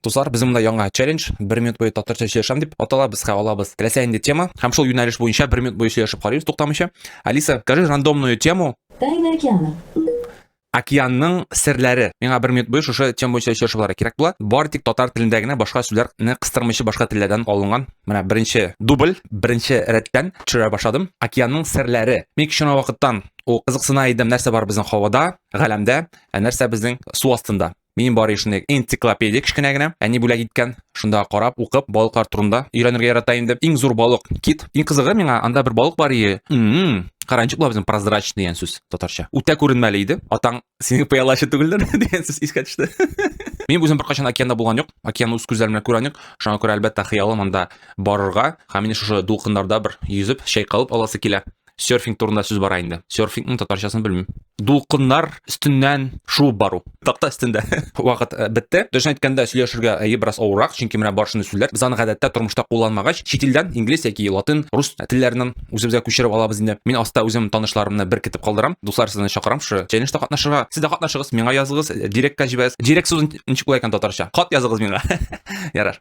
Достар, біздің мында яңа челлендж 1 минут бойы татарша сөйлешем деп аталабыз, алабыз. Теләсәңде тема. Һәм шул юнәлеш буенча 1 минут бойы сөйләшеп карыйбыз туктамыйча. Алиса, скажи рандомную тему. Тайны океана. Океанның серләре. Миңа 1 минут буе шушы тема буенча сөйләшеп барырга кирәк була. Бары тик татар телендә генә, башка сүзләрне кыстырмыйча башка телләрдән алынган. Менә беренче дубль, беренче рәттән төшерә башладым. Океанның серләре. Мин кичә вакыттан ул кызыксына идем, нәрсә бар безнең һавада, галәмдә, нәрсә безнең су астында. Минем бар ишне энциклопедия кичкенә генә, әни бүләк иткән. Шунда карап, укып, балыклар турында өйрәнергә яратайм дип. Иң зур балык кит. Иң кызыгы миңа анда бер балык бар иде. Каранчык була безнең прозрачный дигән сүз татарча. Үтә күренмәле иде. Атаң синең пыялашы түгелдер дигән сүз искә төште. Мин үзем беркайчан океанда булган юк. Океанны үз күзләрем белән күргән юк. Шуңа күрә әлбәттә хыялым анда барырга, һәм мине шушы дулкыннарда бер yüзеп, чайкалып аласы килә. Серфинг турында сүз бара инде. Серфингның татарчасын белмим. Дулкыннар өстеннән шуып бару. Такта өстендә. Вакыт бетте. Дөресен әйткәндә сөйләшергә бераз авыррак, чөнки менә баршыны сүзләр без аны гадәттә тормышта кулланмагач, чит илдән инглиз яки латын, рус телләреннән үзебезгә күчереп алабыз инде. Мин аста үзем танышларымны беркетеп калдырам. Дуслар сезне чакырам, шу челленджда катнашырга. Сез дә катнашыгыз, миңа языгыз, директка җибәрегез. Директ сүз ничек була икән татарча? Кат языгыз миңа. Ярар.